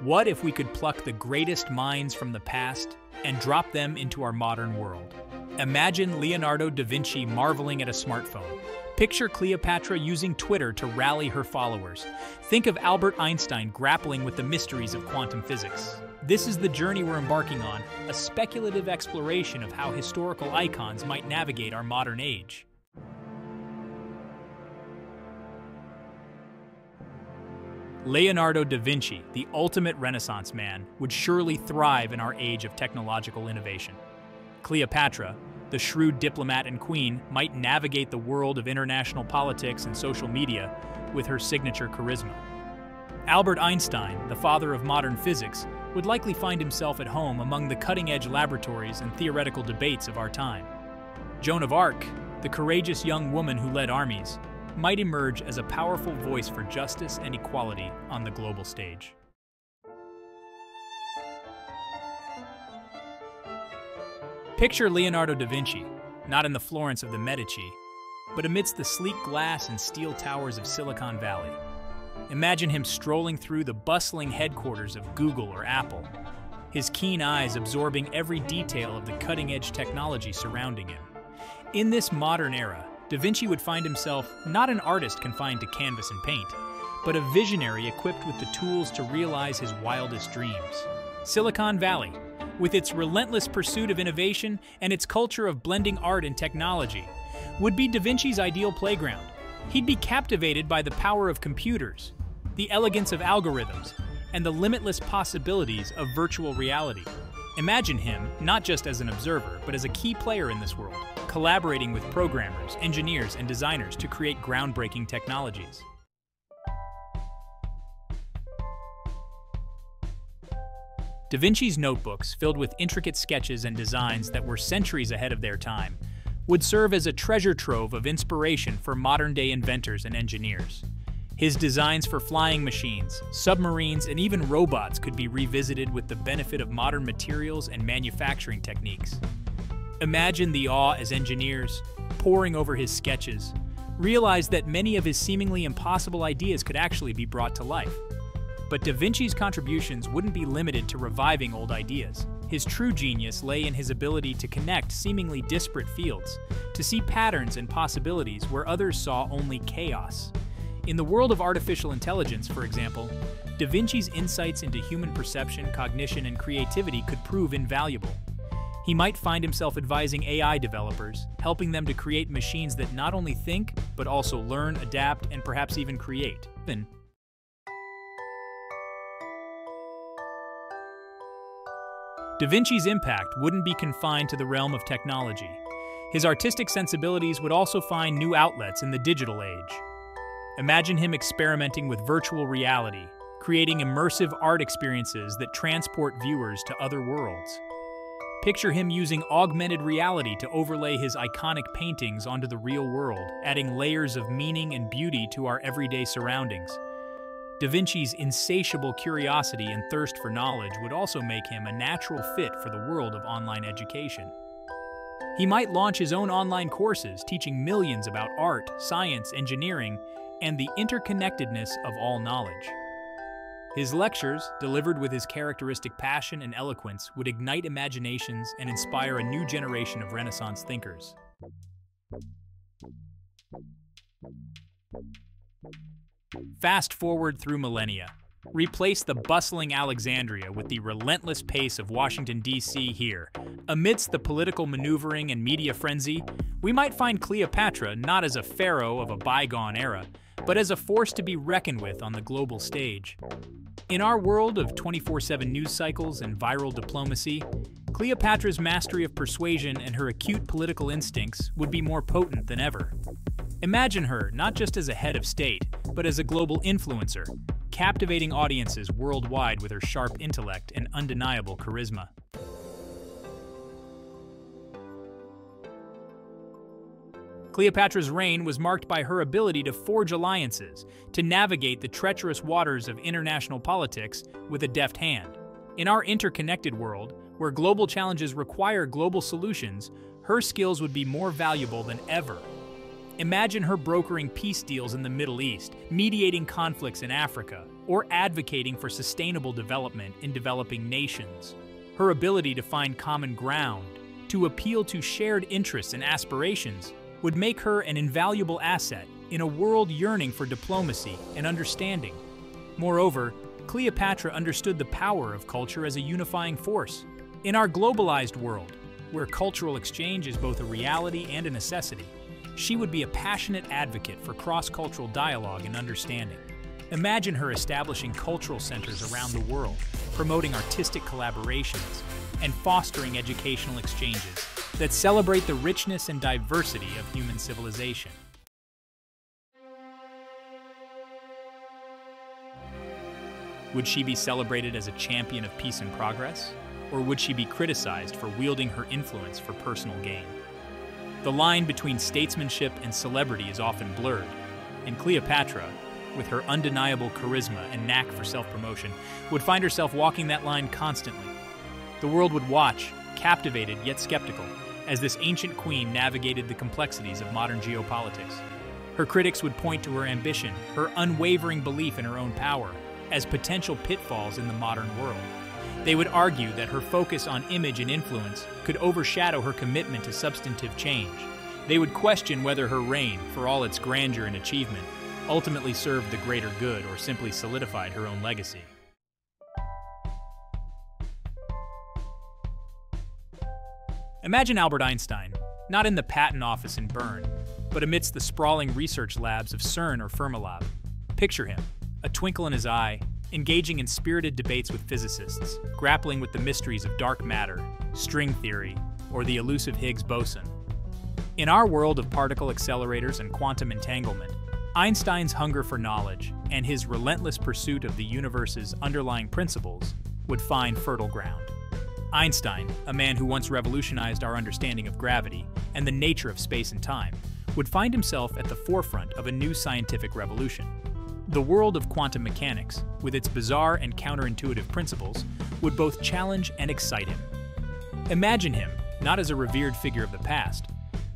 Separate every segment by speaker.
Speaker 1: What if we could pluck the greatest minds from the past and drop them into our modern world? Imagine Leonardo da Vinci marveling at a smartphone. Picture Cleopatra using Twitter to rally her followers. Think of Albert Einstein grappling with the mysteries of quantum physics. This is the journey we're embarking on, a speculative exploration of how historical icons might navigate our modern age. Leonardo da Vinci, the ultimate Renaissance man, would surely thrive in our age of technological innovation. Cleopatra, the shrewd diplomat and queen, might navigate the world of international politics and social media with her signature charisma. Albert Einstein, the father of modern physics, would likely find himself at home among the cutting-edge laboratories and theoretical debates of our time. Joan of Arc, the courageous young woman who led armies, might emerge as a powerful voice for justice and equality on the global stage. Picture Leonardo da Vinci, not in the Florence of the Medici, but amidst the sleek glass and steel towers of Silicon Valley. Imagine him strolling through the bustling headquarters of Google or Apple, his keen eyes absorbing every detail of the cutting-edge technology surrounding him. In this modern era, Da Vinci would find himself not an artist confined to canvas and paint, but a visionary equipped with the tools to realize his wildest dreams. Silicon Valley, with its relentless pursuit of innovation and its culture of blending art and technology, would be Da Vinci's ideal playground. He'd be captivated by the power of computers, the elegance of algorithms, and the limitless possibilities of virtual reality. Imagine him not just as an observer, but as a key player in this world, collaborating with programmers, engineers, and designers to create groundbreaking technologies. Da Vinci's notebooks, filled with intricate sketches and designs that were centuries ahead of their time, would serve as a treasure trove of inspiration for modern-day inventors and engineers. His designs for flying machines, submarines, and even robots could be revisited with the benefit of modern materials and manufacturing techniques. Imagine the awe as engineers, poring over his sketches, realized that many of his seemingly impossible ideas could actually be brought to life. But Da Vinci's contributions wouldn't be limited to reviving old ideas. His true genius lay in his ability to connect seemingly disparate fields, to see patterns and possibilities where others saw only chaos. In the world of artificial intelligence, for example, Da Vinci's insights into human perception, cognition, and creativity could prove invaluable. He might find himself advising AI developers, helping them to create machines that not only think, but also learn, adapt, and perhaps even create. Da Vinci's impact wouldn't be confined to the realm of technology. His artistic sensibilities would also find new outlets in the digital age. Imagine him experimenting with virtual reality, creating immersive art experiences that transport viewers to other worlds. Picture him using augmented reality to overlay his iconic paintings onto the real world, adding layers of meaning and beauty to our everyday surroundings. Da Vinci's insatiable curiosity and thirst for knowledge would also make him a natural fit for the world of online education. He might launch his own online courses, teaching millions about art, science, engineering, and the interconnectedness of all knowledge. His lectures, delivered with his characteristic passion and eloquence, would ignite imaginations and inspire a new generation of Renaissance thinkers. Fast forward through millennia. Replace the bustling Alexandria with the relentless pace of Washington, D.C. here. Amidst the political maneuvering and media frenzy, we might find Cleopatra not as a pharaoh of a bygone era, but as a force to be reckoned with on the global stage. In our world of 24/7 news cycles and viral diplomacy, Cleopatra's mastery of persuasion and her acute political instincts would be more potent than ever. Imagine her not just as a head of state, but as a global influencer, captivating audiences worldwide with her sharp intellect and undeniable charisma. Cleopatra's reign was marked by her ability to forge alliances, to navigate the treacherous waters of international politics with a deft hand. In our interconnected world, where global challenges require global solutions, her skills would be more valuable than ever. Imagine her brokering peace deals in the Middle East, mediating conflicts in Africa, or advocating for sustainable development in developing nations. Her ability to find common ground, to appeal to shared interests and aspirations, would make her an invaluable asset in a world yearning for diplomacy and understanding. Moreover, Cleopatra understood the power of culture as a unifying force. In our globalized world, where cultural exchange is both a reality and a necessity, she would be a passionate advocate for cross-cultural dialogue and understanding. Imagine her establishing cultural centers around the world, promoting artistic collaborations, and fostering educational exchanges that celebrate the richness and diversity of human civilization. Would she be celebrated as a champion of peace and progress? Or would she be criticized for wielding her influence for personal gain? The line between statesmanship and celebrity is often blurred, and Cleopatra, with her undeniable charisma and knack for self-promotion, would find herself walking that line constantly. The world would watch, captivated yet skeptical, as this ancient queen navigated the complexities of modern geopolitics. Her critics would point to her ambition, her unwavering belief in her own power, as potential pitfalls in the modern world. They would argue that her focus on image and influence could overshadow her commitment to substantive change. They would question whether her reign, for all its grandeur and achievement, ultimately served the greater good or simply solidified her own legacy. Imagine Albert Einstein, not in the patent office in Bern, but amidst the sprawling research labs of CERN or Fermilab. Picture him, a twinkle in his eye, engaging in spirited debates with physicists, grappling with the mysteries of dark matter, string theory, or the elusive Higgs boson. In our world of particle accelerators and quantum entanglement, Einstein's hunger for knowledge and his relentless pursuit of the universe's underlying principles would find fertile ground. Einstein, a man who once revolutionized our understanding of gravity and the nature of space and time, would find himself at the forefront of a new scientific revolution. The world of quantum mechanics, with its bizarre and counterintuitive principles, would both challenge and excite him. Imagine him not as a revered figure of the past,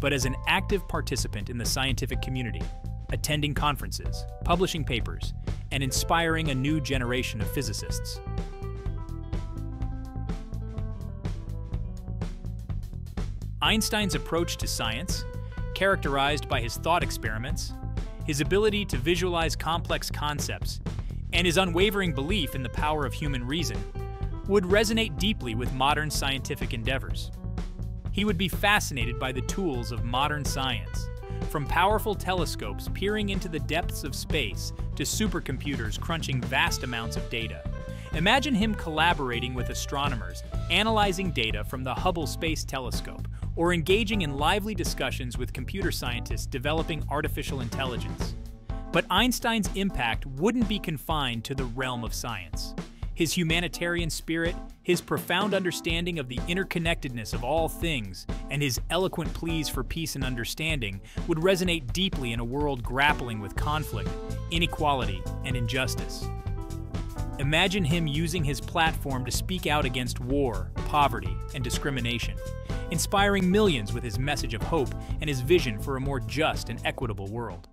Speaker 1: but as an active participant in the scientific community, attending conferences, publishing papers, and inspiring a new generation of physicists. Einstein's approach to science, characterized by his thought experiments, his ability to visualize complex concepts, and his unwavering belief in the power of human reason, would resonate deeply with modern scientific endeavors. He would be fascinated by the tools of modern science, from powerful telescopes peering into the depths of space to supercomputers crunching vast amounts of data. Imagine him collaborating with astronomers, analyzing data from the Hubble Space Telescope, or engaging in lively discussions with computer scientists developing artificial intelligence. But Einstein's impact wouldn't be confined to the realm of science. His humanitarian spirit, his profound understanding of the interconnectedness of all things, and his eloquent pleas for peace and understanding would resonate deeply in a world grappling with conflict, inequality, and injustice. Imagine him using his platform to speak out against war, poverty, and discrimination, inspiring millions with his message of hope and his vision for a more just and equitable world.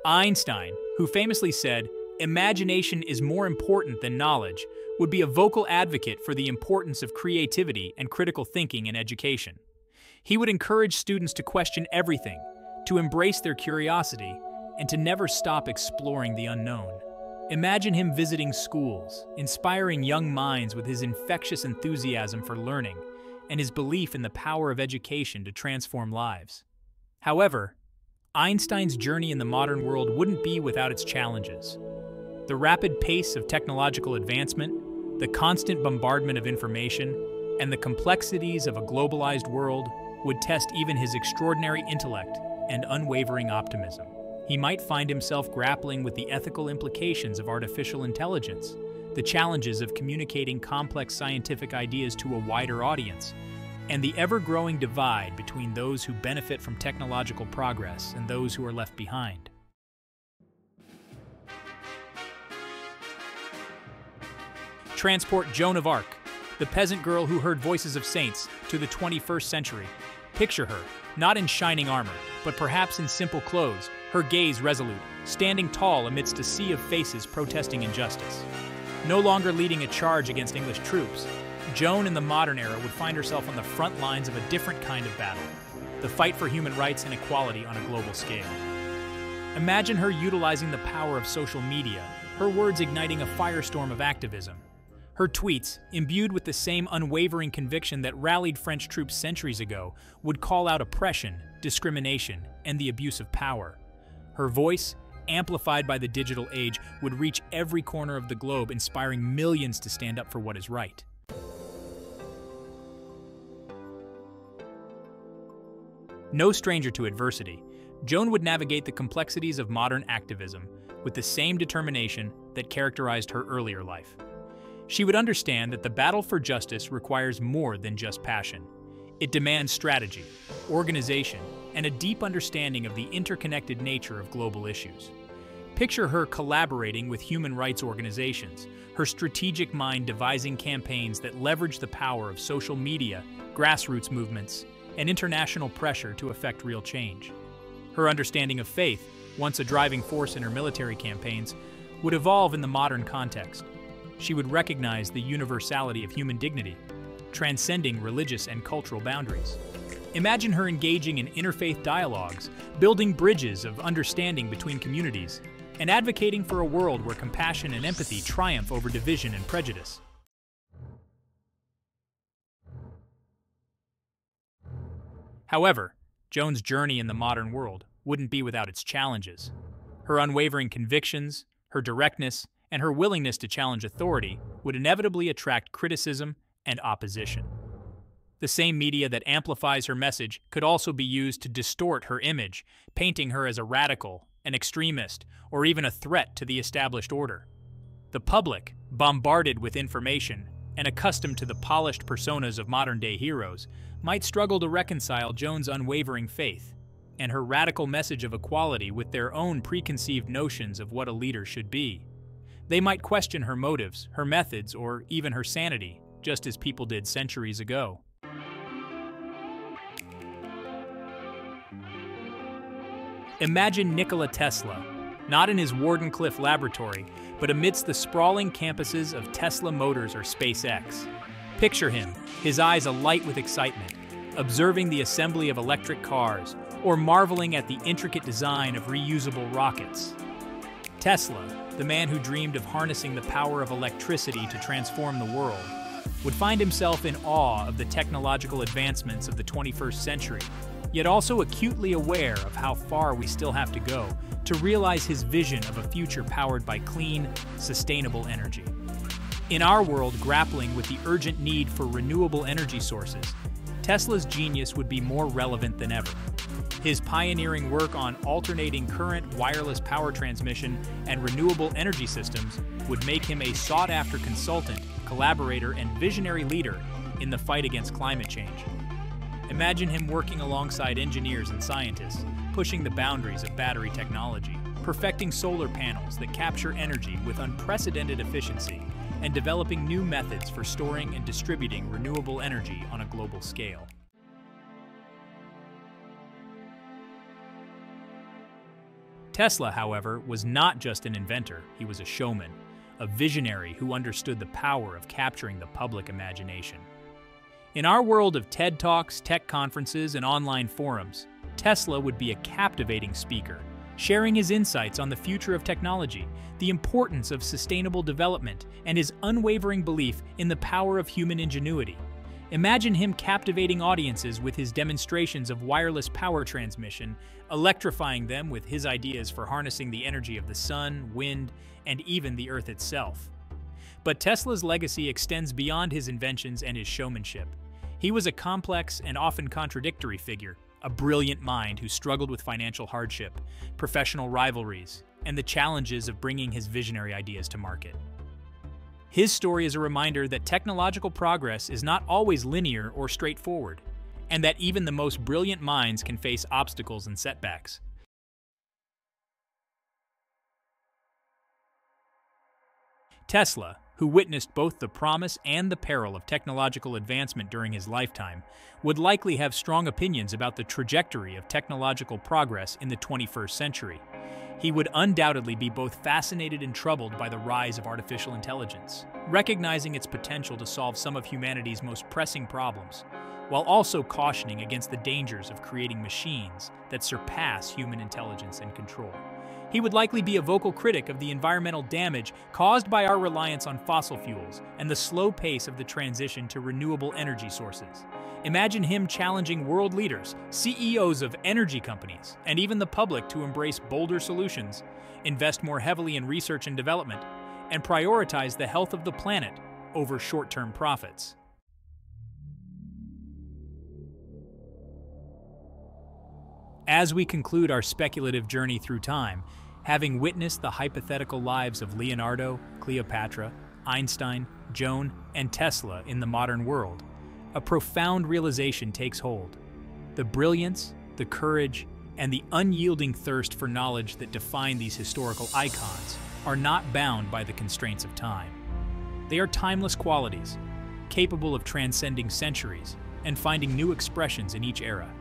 Speaker 1: Einstein, who famously said, "Imagination is more important than knowledge," would be a vocal advocate for the importance of creativity and critical thinking in education. He would encourage students to question everything, to embrace their curiosity, and to never stop exploring the unknown. Imagine him visiting schools, inspiring young minds with his infectious enthusiasm for learning and his belief in the power of education to transform lives. However, Einstein's journey in the modern world wouldn't be without its challenges. The rapid pace of technological advancement, the constant bombardment of information, and the complexities of a globalized world would test even his extraordinary intellect and unwavering optimism. He might find himself grappling with the ethical implications of artificial intelligence, the challenges of communicating complex scientific ideas to a wider audience, and the ever-growing divide between those who benefit from technological progress and those who are left behind. Transport Joan of Arc, the peasant girl who heard voices of saints, to the 21st century. Picture her, not in shining armor, but perhaps in simple clothes, her gaze resolute, standing tall amidst a sea of faces protesting injustice. No longer leading a charge against English troops, Joan in the modern era would find herself on the front lines of a different kind of battle, the fight for human rights and equality on a global scale. Imagine her utilizing the power of social media, her words igniting a firestorm of activism. Her tweets, imbued with the same unwavering conviction that rallied French troops centuries ago, would call out oppression, discrimination, and the abuse of power. Her voice, amplified by the digital age, would reach every corner of the globe, inspiring millions to stand up for what is right. No stranger to adversity, Joan would navigate the complexities of modern activism with the same determination that characterized her earlier life. She would understand that the battle for justice requires more than just passion. It demands strategy, organization, and a deep understanding of the interconnected nature of global issues. Picture her collaborating with human rights organizations, her strategic mind devising campaigns that leverage the power of social media, grassroots movements, and international pressure to effect real change. Her understanding of faith, once a driving force in her military campaigns, would evolve in the modern context. She would recognize the universality of human dignity, transcending religious and cultural boundaries. Imagine her engaging in interfaith dialogues, building bridges of understanding between communities, and advocating for a world where compassion and empathy triumph over division and prejudice. However, Joan's journey in the modern world wouldn't be without its challenges. Her unwavering convictions, her directness, and her willingness to challenge authority would inevitably attract criticism and opposition. The same media that amplifies her message could also be used to distort her image, painting her as a radical, an extremist, or even a threat to the established order. The public, bombarded with information and accustomed to the polished personas of modern-day heroes, might struggle to reconcile Joan's unwavering faith and her radical message of equality with their own preconceived notions of what a leader should be. They might question her motives, her methods, or even her sanity, just as people did centuries ago. Imagine Nikola Tesla, not in his Wardenclyffe laboratory, but amidst the sprawling campuses of Tesla Motors or SpaceX. Picture him, his eyes alight with excitement, observing the assembly of electric cars, or marveling at the intricate design of reusable rockets. Tesla, the man who dreamed of harnessing the power of electricity to transform the world, would find himself in awe of the technological advancements of the 21st century, yet also acutely aware of how far we still have to go to realize his vision of a future powered by clean, sustainable energy. In our world grappling with the urgent need for renewable energy sources, Tesla's genius would be more relevant than ever. His pioneering work on alternating current wireless power transmission and renewable energy systems would make him a sought-after consultant, collaborator, and visionary leader in the fight against climate change. Imagine him working alongside engineers and scientists, pushing the boundaries of battery technology, perfecting solar panels that capture energy with unprecedented efficiency, and developing new methods for storing and distributing renewable energy on a global scale. Tesla, however, was not just an inventor, he was a showman, a visionary who understood the power of capturing the public imagination. In our world of TED Talks, tech conferences, and online forums, Tesla would be a captivating speaker, sharing his insights on the future of technology, the importance of sustainable development, and his unwavering belief in the power of human ingenuity. Imagine him captivating audiences with his demonstrations of wireless power transmission, electrifying them with his ideas for harnessing the energy of the sun, wind, and even the Earth itself. But Tesla's legacy extends beyond his inventions and his showmanship. He was a complex and often contradictory figure, a brilliant mind who struggled with financial hardship, professional rivalries, and the challenges of bringing his visionary ideas to market. His story is a reminder that technological progress is not always linear or straightforward, and that even the most brilliant minds can face obstacles and setbacks. Tesla, who witnessed both the promise and the peril of technological advancement during his lifetime, would likely have strong opinions about the trajectory of technological progress in the 21st century. He would undoubtedly be both fascinated and troubled by the rise of artificial intelligence, recognizing its potential to solve some of humanity's most pressing problems, while also cautioning against the dangers of creating machines that surpass human intelligence and control. He would likely be a vocal critic of the environmental damage caused by our reliance on fossil fuels and the slow pace of the transition to renewable energy sources. Imagine him challenging world leaders, CEOs of energy companies, and even the public to embrace bolder solutions, invest more heavily in research and development, and prioritize the health of the planet over short-term profits. As we conclude our speculative journey through time, having witnessed the hypothetical lives of Leonardo, Cleopatra, Einstein, Joan, and Tesla in the modern world, a profound realization takes hold. The brilliance, the courage, and the unyielding thirst for knowledge that define these historical icons are not bound by the constraints of time. They are timeless qualities, capable of transcending centuries and finding new expressions in each era.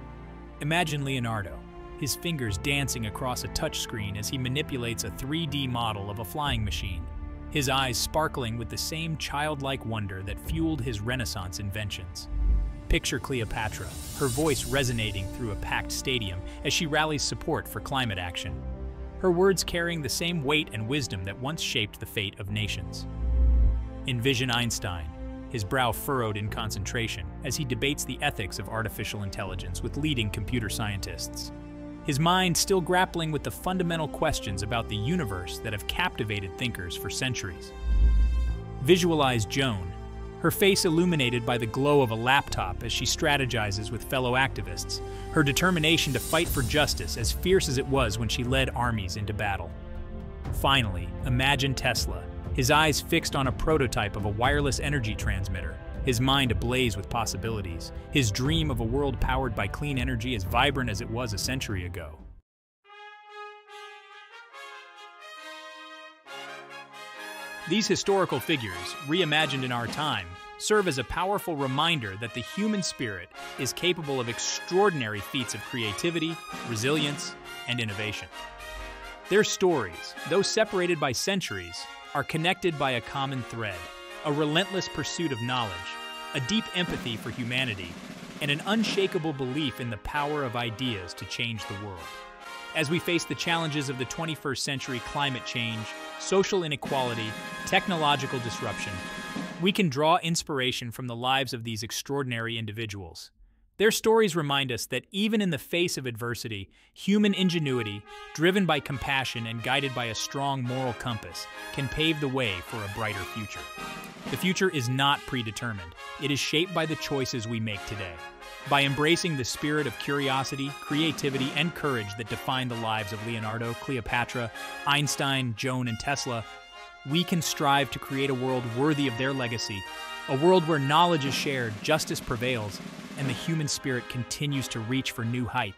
Speaker 1: Imagine Leonardo, his fingers dancing across a touchscreen as he manipulates a 3D model of a flying machine, his eyes sparkling with the same childlike wonder that fueled his Renaissance inventions. Picture Cleopatra, her voice resonating through a packed stadium as she rallies support for climate action, her words carrying the same weight and wisdom that once shaped the fate of nations. Envision Einstein, his brow furrowed in concentration as he debates the ethics of artificial intelligence with leading computer scientists, his mind still grappling with the fundamental questions about the universe that have captivated thinkers for centuries. Visualize Joan, her face illuminated by the glow of a laptop as she strategizes with fellow activists, her determination to fight for justice as fierce as it was when she led armies into battle. Finally, imagine Tesla, his eyes fixed on a prototype of a wireless energy transmitter, his mind ablaze with possibilities, his dream of a world powered by clean energy as vibrant as it was a century ago. These historical figures, reimagined in our time, serve as a powerful reminder that the human spirit is capable of extraordinary feats of creativity, resilience, and innovation. Their stories, though separated by centuries, are connected by a common thread, a relentless pursuit of knowledge, a deep empathy for humanity, and an unshakable belief in the power of ideas to change the world. As we face the challenges of the 21st century, climate change, social inequality, technological disruption, we can draw inspiration from the lives of these extraordinary individuals. Their stories remind us that even in the face of adversity, human ingenuity, driven by compassion and guided by a strong moral compass, can pave the way for a brighter future. The future is not predetermined. It is shaped by the choices we make today. By embracing the spirit of curiosity, creativity, and courage that define the lives of Leonardo, Cleopatra, Einstein, Joan, and Tesla, we can strive to create a world worthy of their legacy, a world where knowledge is shared, justice prevails, and the human spirit continues to reach for new heights.